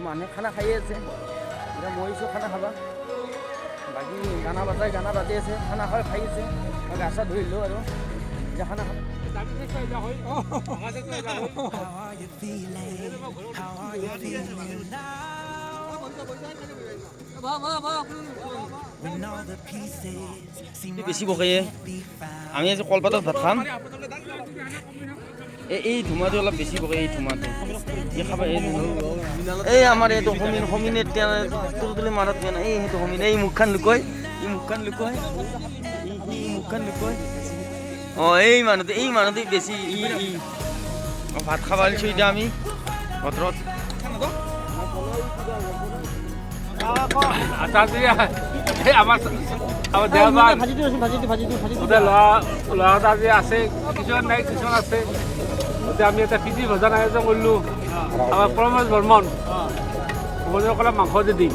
মানুহে খানা খায়ে আছে এতিয়া মৰিছোঁ খানা খাবা বাকী গানা বাজাই আছে খানা খাই আছে গা চা ধুই আৰু এতিয়া খানা খাব বেছি বকে আমি আজি কলপাতত ভাত খাম এই ধুমাটো অলপ বেছি বকে এই ধুমাটো খাবা এই আমাৰ এইটো সমিনে তুলি মাৰত এই সেইটো সমিনে এই মুখখন লুকয় এই মানুহটো বেছি ভাত খাব আহিছোঁ এতিয়া আমি পথাৰত ল'ৰাটা আজি আছে কিছুমান নাই কিছুমান আছে এতিয়া আমি এটা পিজি ভোজন আয়োজন কৰিলোঁ আমাৰ প্ৰমোদ বৰ্মন ক'লে মাংসতে দিম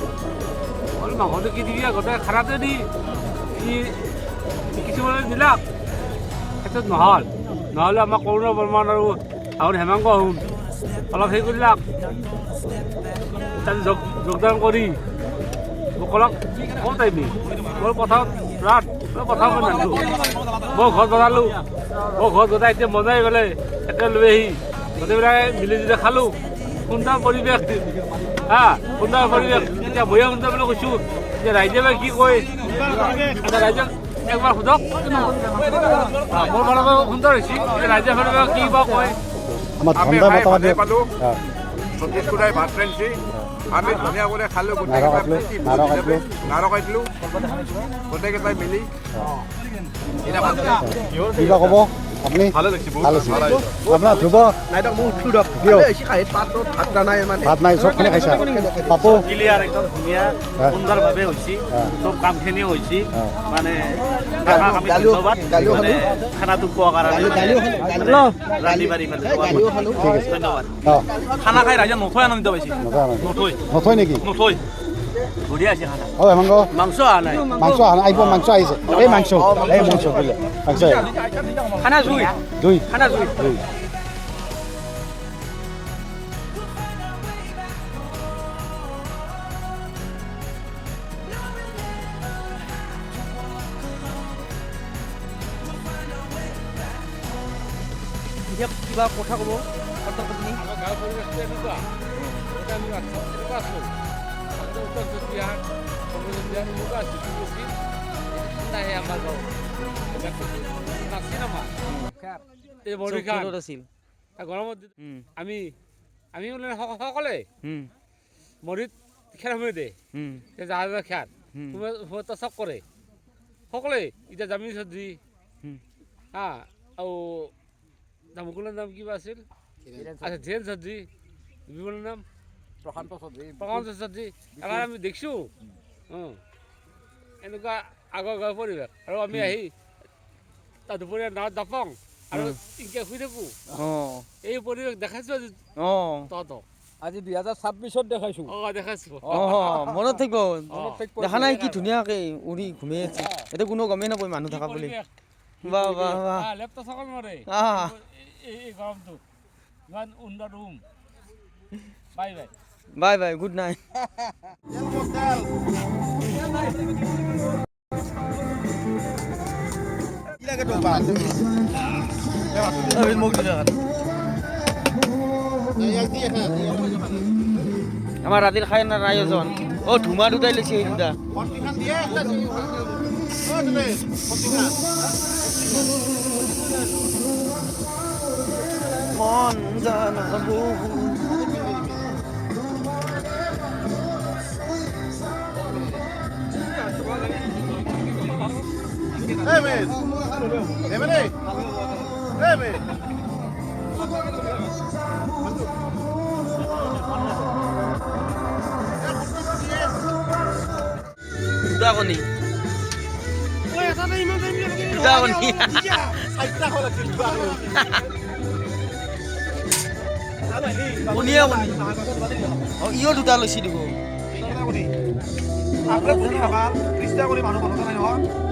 মাংসটো কি দিবি গোটেই খানাতে দি কিছুমানে দিলাক সেইটো নহ'লে আমাৰ কৰুণ বৰ্মন আৰু হেমাংগ আহোম অলপ হেৰি কৰিলাক তাত যোগদান কৰি মোক অলপ কম টাইমি মোৰ পথাৰত পথাৰ মই নানো মই ঘৰত বনালোঁ মই ঘৰত বনাই এতিয়া মজাই পেলাই একে লৈ আহি গোটেইবিলাকে মিলি জুলি খালোঁ সুন্দৰ পৰিৱেশ সুন্দৰ পৰিৱেশ এতিয়া বঢ়িয়া সুন্দৰ বুলি কৈছোঁ যে ৰাইজে বা কি কয় ৰাইজক একবাৰ সোধক মোৰ ফালৰ পৰা সুন্দৰ হৈছে ৰাইজৰ ফালৰ পৰা কি বা কয় পালোঁ ছত্তিশগড়াই ভাত ৰান্ধিছে আমি ধুনীয়া কৰি খালোঁ নাৰকাইছিলোঁ গোটেইকেইটাই মিলি কিবা ক'ব আপুনি ভালে লাগিছে আপোনাৰ ধ্ৰুৱ ভাত নাই চবখিনি খাইছা পাপু ক্লিয়াৰ একদম ধুনীয়া সুন্দৰভাৱে হৈছে চব কামখিনি হৈছে মানে খানাটো পোৱাৰ কাৰণে ৰান্ধি বাঢ়ি ধন্যবাদ খানা খাই ৰাইজে নথৈ আনন্দিত পাইছে নথৈ নেকি বঢ়িয়া আছে খানা হয় হেমংগ মাংস অহা নাই মাংস আহিব মাংস আহিছে এই মাংস বোলে মাংস খানা জুই খানা জুই কিবা কথা ক'ব আপুনি গাঁৱৰ পৰিৱেশটো এনেকুৱা আমি এনেকুৱা আছোঁ উত্তৰ বিহাৰ এনেকুৱা আছোঁ ঠাণ্ডাহে আমাৰ গাঁও নাছিল আমাৰ এই বৰষুণ আছিল গৰমত আমি সকলে মৰিত খেৰ সময় দে জাহাজৰ খেৰ সিহঁতে চক কৰে সকলোৱে এতিয়া জামিন চৌধুৰী আৰু মুকুলৰ নাম কিবা আছিল আচ্ছা ধীৰেন চৌধুৰী বিমলৰ নাম প্ৰশান্ত চৌধুৰী এবাৰ আমি দেখিছোঁ এনেকুৱা আগৰ গাঁৱৰ পৰিৱেশ আৰু আমি আহি তাত দুপৰীয়া নাৱত নাপাওঁ আৰু ইনকে শুই থাকোঁ এই পৰিৱেশ দেখাইছোঁ আজি তহঁতক আজি 2026 দেখাইছোঁ দেখাইছোঁ মনত থাকিব দেখা নাই কি ধুনীয়াকৈ উৰি ঘূমি আছে এতিয়া কোনো গমেই নাপায় মানুহ থকা বুলি লেপটপ চাব নোৱাৰে এই গৰমটো ইমান উন্নত ৰুম বাই গুড নাইট আমাৰ ৰাতিৰ খানাৰ আয়োজন ধুমা দুটাই লৈছে এই দুটা মন জানা বহু Hey, man. Hey, man. Hey, man. দুটা কণী কণীয়ে কণী ইও দুটা লৈছে দিব আপনার 30 টাকা 30 টাকা করে মানুষ ভালো নাই হয়